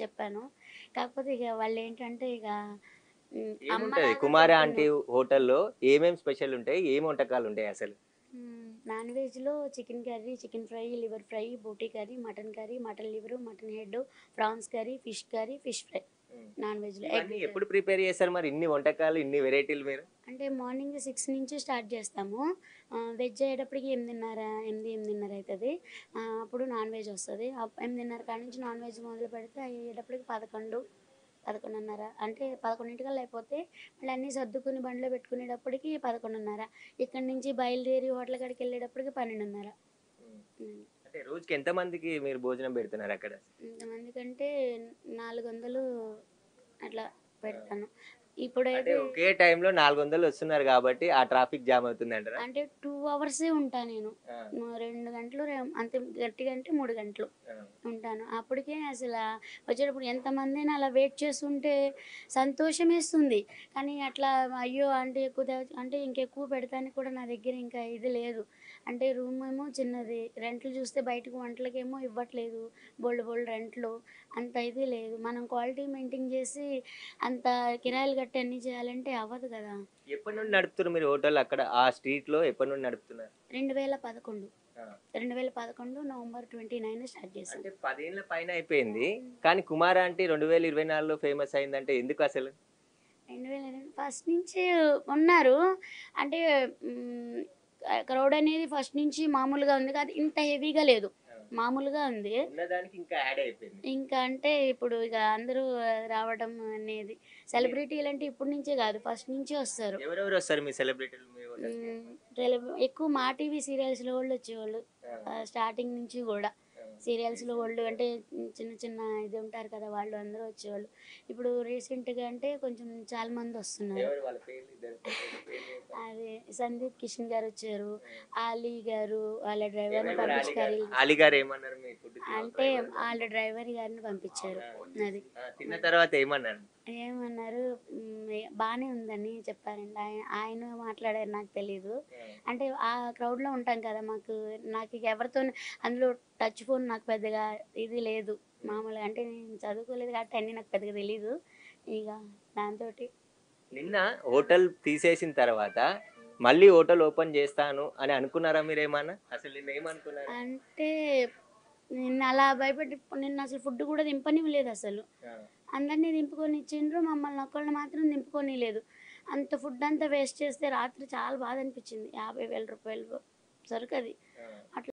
చెప్పాను. కాకపోతే ఇక వాళ్ళేంటంటే ఇక ఏముంటది అమ్మలాగా కుమారి తిడుతున్నారు. ఆంటీ హోటల్‌లో ఏమేం స్పెషల్ ఉంటాయి? ఏం వంటకాలుంటాయి అసలు? నాన్ వెజ్‌లో chicken curry, chicken fry, liver fry, boti curry, mutton liver, mutton head, prawns curry, fish fry. హ్మ్. నాన్ వెజ్‌లో ఎగ్ ఇవన్నీ కర్రీ. ఎప్పుడు ప్రిపేర్ చేస్తారు మరి ఇన్ని వంటకాలు, ఇన్ని వెరైటీలు మీరు? అంటే మార్నింగ్ 6 నుంచి స్టార్ట్ చేస్తాము. వెజ్ అయ్యేటప్పటికి 8:30, 8 అయితది. అప్పుడు నాన్ వెజ్ వస్తది. 8:30 కాడ నుంచి నాన్ వెజ్ మొదలుపెడితే అయ్యేటప్పటికి 11, 11:30 అంటే 11:00కల్లా అయిపోతే మళ్ళీ అన్నీ సర్దుకొని బండిలో పెట్టుకునేటప్పటికి 11:30. ఇక్కడి నుంచి బయలుదేరి హోటల్ కాడికెళ్ళేటప్పటికి 12:30. హ్మ్. హ్మ్. అంటే రోజుకి ఎంత మందికి మీరు భోజనం పెడుతున్నారక్కడ? ఇంతమందికంటే 400 అట్లా ఆ! పెడతాను. అంటే ఇప్పుడైతే ఒకే టైంలో 400 వస్తున్నారు గాబట్టి ఆ ట్రాఫిక్ జామ్ అవుతుందంటారా? అంటే 2 అవర్సే ఉంటా నేను. ఆ! 2 గంటలు అంతే గట్టిగా అంటే 3 గంటలు ఆ! ఉంటాను. అప్పటికే వచ్చేటప్పుడు ఎంతమందైనా అలా వెయిట్ చేస్తుంటే సంతోషమేస్తుంది. కానీ అట్లా అయ్యో! అంటే ఎక్కువ అంటే ఇంకెక్కువ పెడతానికి కూడా నా దగ్గర ఇంకా ఇది లేదు. అంటే రూమేమో చిన్నది. రెంట్లు చూస్తే బయటకు వంటలకేమో ఇవ్వట్లేదు. బోలెడు బోలెడు రెంట్లు. అంత ఇది లేదు. మనం క్వాలిటీ మెయింటైన్ చేసి అంత కిరాయిలు కట్టి అన్నీ చేయాలంటే అవ్వదు కదా! ఎప్పటి నుండి నడుపుతుర్రు మీరు హోటల్ అక్కడ ఆ స్ట్రీట్‌లో ఎప్పటి నుండి నడుపుతున్నారు? 2011. ఆ! 2011 నవంబర్ 29 స్టార్ట్ చేశాం. అంటే 10 ఏళ్ల పైన అయిపోయింది. కానీ కుమార ఆంటీ 2024లో ఫేమస్ అయిందంటే ఎందుకసలు? 2020 ఫస్ట్ నుంచి ఉన్నారు. అంటే హ్మ్, క్రౌడ్ అనేది ఫస్ట్ నుంచి మామూలుగా ఉంది. కాదు ఇంత హెవీగా లేదు. ఆ! మామూలుగా ఉంది. ఉన్నదానికి ఇంకా యాడ్ అయిపోయింది. ఇంకా అంటే ఇప్పుడు ఇక అందరూ రావడం అనేది మీ సెలబ్రిటీలంటే ఇప్పటి నుంచే కాదు ఫస్ట్ నుంచే వస్తారు. ఎవరెవరొస్తారు మీ సెలబ్రిటీలు మీ హోటల్‌కి? హ్మ్. ఎక్కువ మా టీవీ సీరియల్స్‌లో వోళ్ళొచ్చేవాళ్ళు. ఆ! స్టార్టింగ్ నుంచి గూడా. ఆ! సీరియల్స్‌లో వోళ్ళు రీసెంట్‌గా అంటే చిన్న చిన్న ఇది ఉంటారు కదా! వాళ్ళు అందరూ వచ్చేవాళ్ళు. ఇప్పుడు రీసెంట్‌గా అంటే కొంచెం చాలా మందొస్తున్నారు. ఎవరు వాళ్ళ పేర్లు ఇద్దరు పేర్లు చెప్పండి. అది సందీప్ కిషన్ గారొచ్చారు. ఆ! ఆలీ గారు వాళ్ళ డ్రైవర్‌ని ఏమన్నారు అలీ గారు? పంపించి అలీ గారు ఏమన్నారు మీ ఫుడ్ తిని అంటే డ్రైవర్? ఆళ్ళ డ్రైవర్ గారిని పంపించారు. ఆ! అది. ఆ! తిన్న తర్వాత ఏమన్నారు? ఏమన్నారు బానే ఉందని చెప్పారండి. ఆయన మాట్లాడారు నాకు తెలీదు. ఆ! అంటే ఆ క్రౌడ్‌లో ఉంటాం కదా! నాకిక ఎవరితోని అందులో టచ్ ఫోన్ నాకు పెద్దగా ఇది లేదు. హ్మ్. మామూలుగా అంటే నేను చదువుకోలేదు కాబట్టి అన్నీ నాకు పెద్దగా తెలీదు. ఇగ దాంతోటి నిన్న హోటల్ తీసేసిన తర్వాత మళ్ళీ హోటల్ ఓపెన్ చేస్తాను అని అనుకున్నారా మీరేమన్నా? అసలు నిన్న ఏమనుకున్నారు? అంటే నిన్నలా భయపెట్టి నిన్నసలు ఫుడ్ గూడా దింపనివ్వలేదసలు. ఆ! అందరిని దింపుకొనిచ్చిండ్రు. మమ్మల్ని ఒక్కళ్ళని మాత్రం దింపుకోనీయలేదు. అంత ఫుడ్డంతా వేస్ట్ చేస్తే రాత్రి చాలా బాధనిపిచ్చింది. రూ. 50,000 సరుకది. ఆ! అట్లా